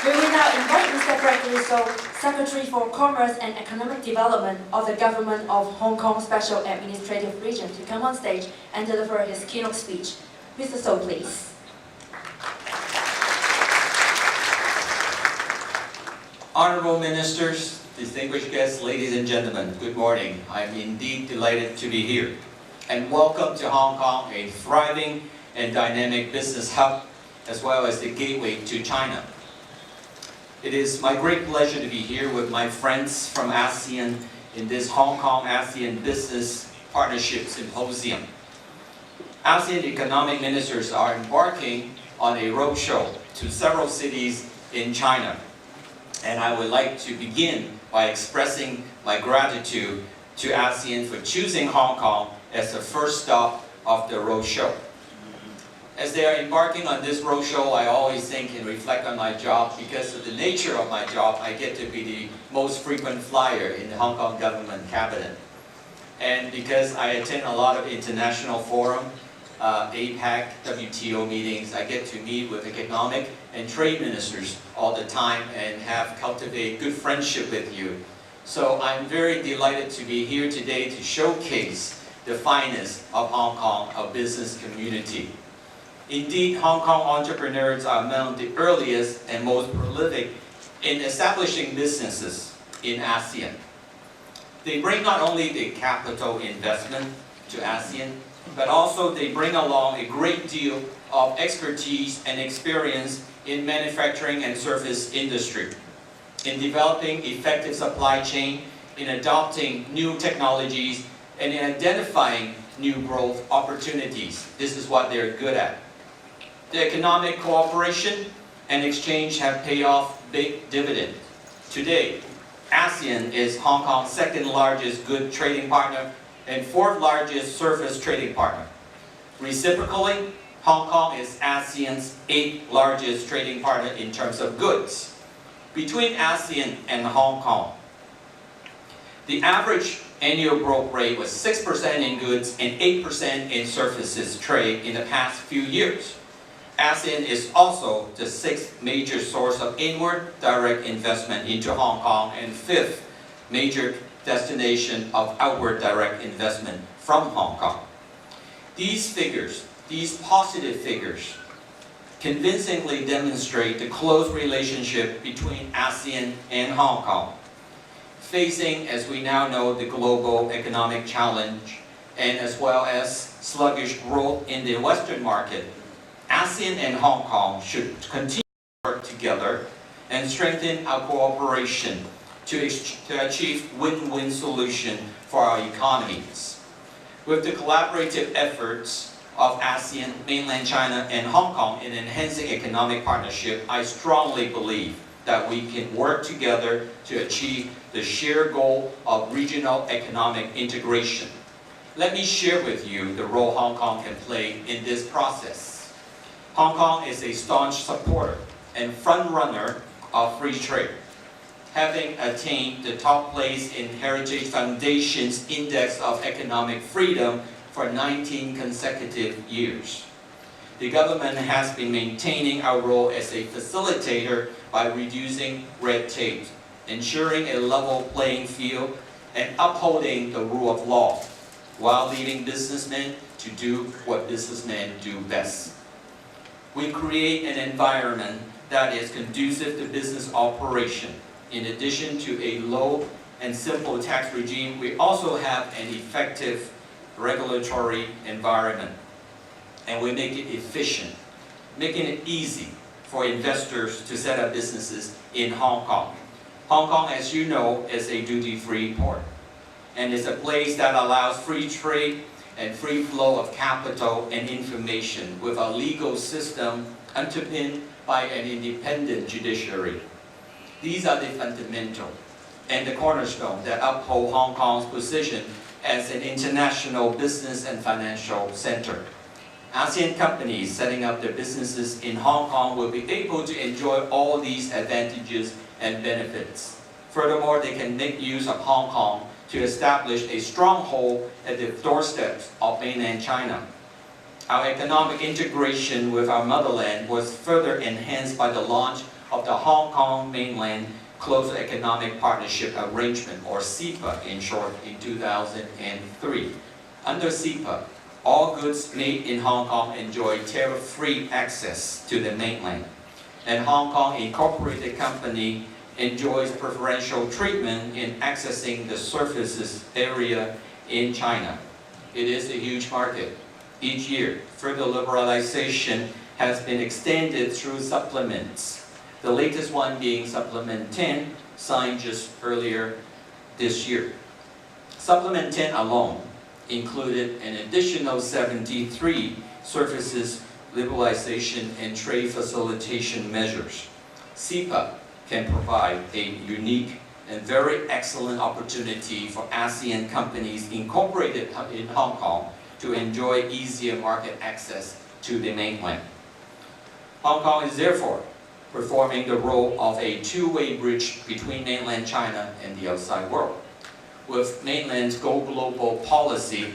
We will now invite Mr. Gregory So, Secretary for Commerce and Economic Development of the Government of Hong Kong Special Administrative Region, to come on stage and deliver his keynote speech. Mr. So, please. Honorable Ministers, distinguished guests, ladies and gentlemen, good morning. I'm indeed delighted to be here. And welcome to Hong Kong, a thriving and dynamic business hub, as well as the gateway to China. It is my great pleasure to be here with my friends from Asean in this Hong Kong ASEAN Business Partnership Symposium. ASEAN economic ministers are embarking on a roadshow to several cities in China. And I would like to begin by expressing my gratitude to ASEAN for choosing Hong Kong as the first stop of the roadshow. As they are embarking on this roadshow, I always think and reflect on my job. Because of the nature of my job, I get to be the most frequent flyer in the Hong Kong government cabinet. And because I attend a lot of international forums, APEC, WTO meetings, I get to meet with economic and trade ministers all the time and have cultivated good friendship with you. So I'm very delighted to be here today to showcase the finest of Hong Kong, our business community. Indeed, Hong Kong entrepreneurs are among the earliest and most prolific in establishing businesses in ASEAN. They bring not only the capital investment to ASEAN, but also they bring along a great deal of expertise and experience in manufacturing and service industry, in developing effective supply chain, in adopting new technologies, and in identifying new growth opportunities. This is what they're good at. The economic cooperation and exchange have paid off big dividend. Today, ASEAN is Hong Kong's second largest goods trading partner and fourth largest service trading partner. Reciprocally, Hong Kong is ASEAN's eighth largest trading partner in terms of goods. Between ASEAN and Hong Kong, the average annual growth rate was 6% in goods and 8% in services trade in the past few years. ASEAN is also the sixth major source of inward direct investment into Hong Kong and fifth major destination of outward direct investment from Hong Kong. These figures, these positive figures, convincingly demonstrate the close relationship between ASEAN and Hong Kong. Facing, as we now know, the global economic challenge and as well as sluggish growth in the Western market, ASEAN and Hong Kong should continue to work together and strengthen our cooperation to achieve win-win solution for our economies. With the collaborative efforts of ASEAN, mainland China, and Hong Kong in enhancing economic partnership, I strongly believe that we can work together to achieve the shared goal of regional economic integration. Let me share with you the role Hong Kong can play in this process. Hong Kong is a staunch supporter and front-runner of free trade, having attained the top place in Heritage Foundation's Index of Economic Freedom for 19 consecutive years. The government has been maintaining our role as a facilitator by reducing red tape, ensuring a level playing field, and upholding the rule of law, while leading businessmen to do what businessmen do best. We create an environment that is conducive to business operation. In addition to a low and simple tax regime, we also have an effective regulatory environment. And we make it efficient, making it easy for investors to set up businesses in Hong Kong. Hong Kong, as you know, is a duty-free port, and is a place that allows free trade and free flow of capital and information with a legal system underpinned by an independent judiciary. These are the fundamental and the cornerstone that uphold Hong Kong's position as an international business and financial center. ASEAN companies setting up their businesses in Hong Kong will be able to enjoy all these advantages and benefits. Furthermore, they can make use of Hong Kong to establish a stronghold at the doorsteps of mainland China. Our economic integration with our motherland was further enhanced by the launch of the Hong Kong Mainland Closer Economic Partnership Arrangement, or CEPA in short, in 2003. Under CEPA, all goods made in Hong Kong enjoy tariff-free access to the mainland, and Hong Kong Incorporated Company enjoys preferential treatment in accessing the surfaces area in China. It is a huge market. Each year, further liberalization has been extended through supplements, the latest one being Supplement 10, signed just earlier this year. Supplement 10 alone included an additional 73 surfaces liberalization and trade facilitation measures. CEPA can provide a unique and very excellent opportunity for ASEAN companies incorporated in Hong Kong to enjoy easier market access to the mainland. Hong Kong is therefore performing the role of a two-way bridge between mainland China and the outside world. With mainland's Go Global policy,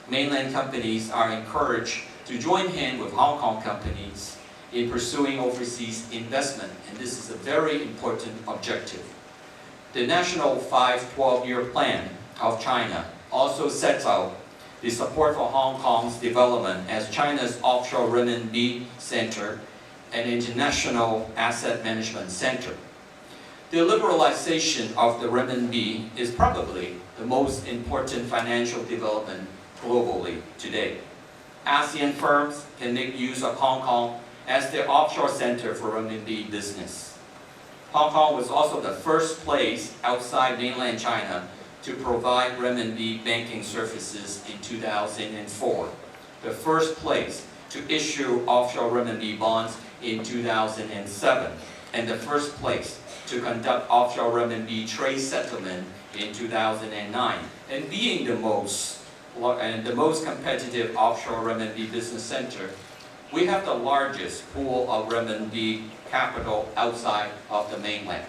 mainland companies are encouraged to join hands with Hong Kong companies in pursuing overseas investment, and this is a very important objective. The National 5-12-Year Plan of China also sets out the support for Hong Kong's development as China's offshore renminbi center and international asset management center. The liberalization of the renminbi is probably the most important financial development globally today. ASEAN firms can make use of Hong Kong as their offshore center for renminbi business. Hong Kong was also the first place outside mainland China to provide renminbi banking services in 2004, the first place to issue offshore renminbi bonds in 2007, and the first place to conduct offshore renminbi trade settlement in 2009, and being the most competitive offshore renminbi business center, we have the largest pool of renminbi capital outside of the mainland.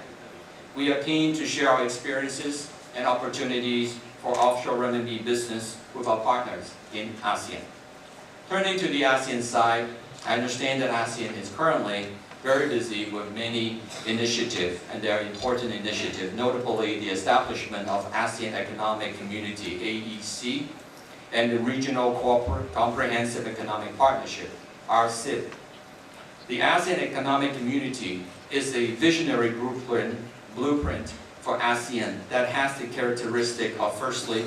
We are keen to share our experiences and opportunities for offshore renminbi business with our partners in ASEAN. Turning to the ASEAN side, I understand that ASEAN is currently very busy with many initiatives, and they are important initiatives, notably the establishment of ASEAN Economic Community, AEC, and the Regional Comprehensive Economic Partnership, RCEP. The ASEAN Economic Community is a visionary blueprint for ASEAN that has the characteristic of, firstly,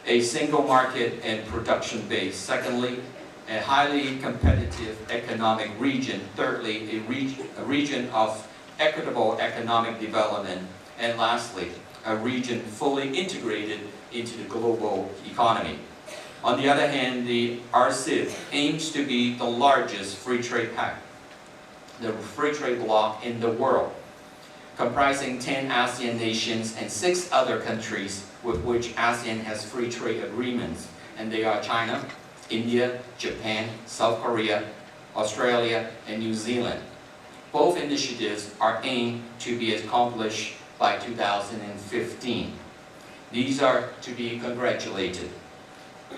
a single market and production base, secondly, a highly competitive economic region, thirdly, a region of equitable economic development, and lastly, a region fully integrated into the global economy. On the other hand, the RCEP aims to be the largest free trade pact, the free trade bloc in the world, comprising 10 ASEAN nations and 6 other countries with which ASEAN has free trade agreements, and they are China, India, Japan, South Korea, Australia, and New Zealand. Both initiatives are aimed to be accomplished by 2015. These are to be congratulated.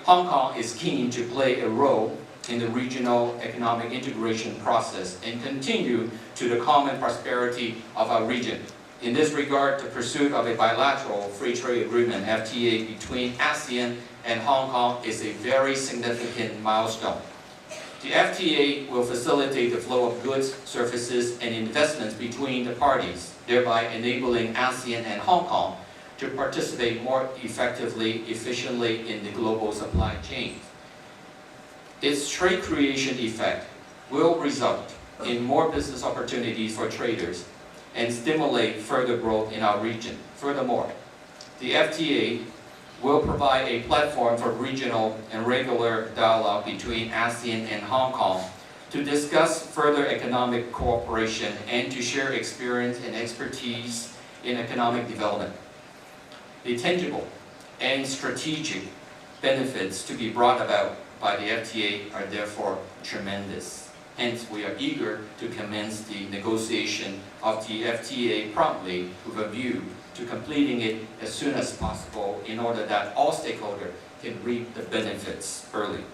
Hong Kong is keen to play a role in the regional economic integration process and continue to the common prosperity of our region. In this regard, the pursuit of a bilateral free trade agreement, FTA, between ASEAN and Hong Kong is a very significant milestone. The FTA will facilitate the flow of goods, services, and investments between the parties, thereby enabling ASEAN and Hong Kong to participate more effectively, efficiently in the global supply chain. Its trade creation effect will result in more business opportunities for traders and stimulate further growth in our region. Furthermore, the FTA will provide a platform for regional and regular dialogue between ASEAN and Hong Kong to discuss further economic cooperation and to share experience and expertise in economic development. The tangible and strategic benefits to be brought about by the FTA are therefore tremendous. Hence, we are eager to commence the negotiation of the FTA promptly with a view to completing it as soon as possible in order that all stakeholders can reap the benefits early.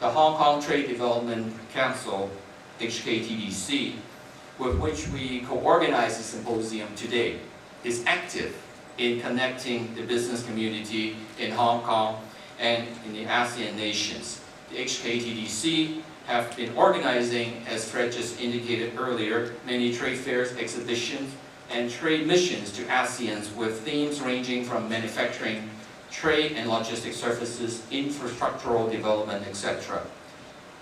The Hong Kong Trade Development Council, HKTDC, with which we co-organize the symposium today, is active in connecting the business community in Hong Kong and in the ASEAN nations. The HKTDC have been organizing, as Fred just indicated earlier, many trade fairs, exhibitions, and trade missions to ASEANs with themes ranging from manufacturing, trade and logistics services, infrastructural development, etc.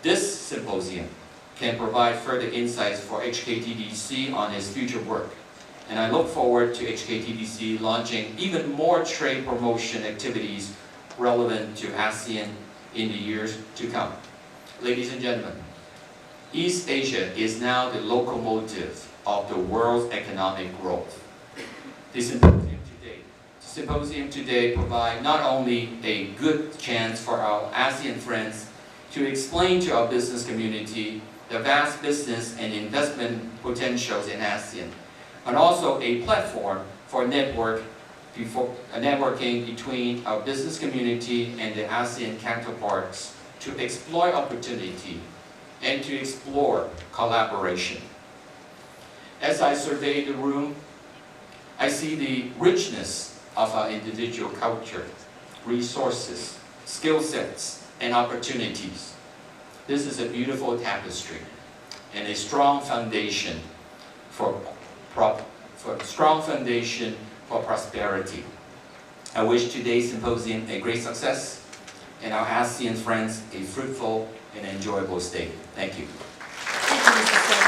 This symposium can provide further insights for HKTDC on its future work. And I look forward to HKTDC launching even more trade promotion activities relevant to ASEAN in the years to come. Ladies and gentlemen, East Asia is now the locomotive of the world's economic growth. The symposium today provides not only a good chance for our ASEAN friends to explain to our business community the vast business and investment potentials in ASEAN, but also a platform for networking between our business community and the ASEAN counterparts to exploit opportunity and to explore collaboration. As I survey the room, I see the richness of our individual culture, resources, skill sets, and opportunities. This is a beautiful tapestry and a strong foundation for prosperity. I wish today's symposium a great success and our ASEAN friends a fruitful and enjoyable stay. Thank you. Thank you, Mr. So.